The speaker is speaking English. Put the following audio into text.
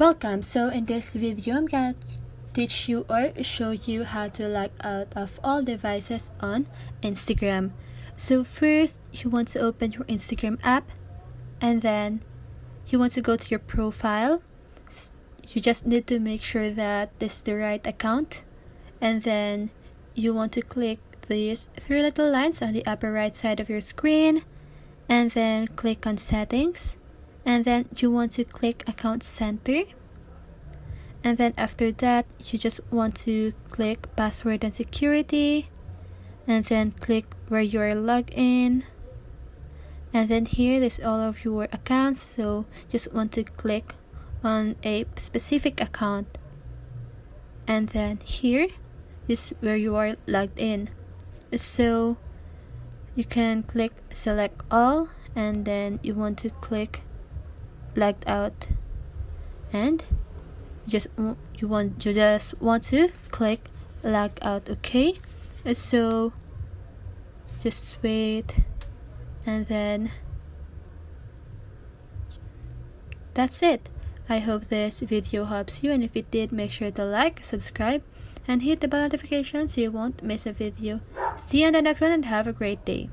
Welcome. So in this video, I'm gonna teach you or show you how to log out of all devices on Instagram. So first, you want to open your Instagram app, and then you want to go to your profile. You just need to make sure that this is the right account, and then you want to click these three little lines on the upper right side of your screen, and then click on settings, and then you want to click account center, and then after that you just want to click password and security, and then click where you are logged in, and then here there's all of your accounts, so just want to click on a specific account, and then here is where you are logged in. So you can click select all, and then you want to click logged out, and you just want to click log out. Okay, so just wait, and then that's it. I hope this video helps you, and if it did, make sure to like, subscribe, and hit the bell notification so you won't miss a video. See you on the next one, and have a great day.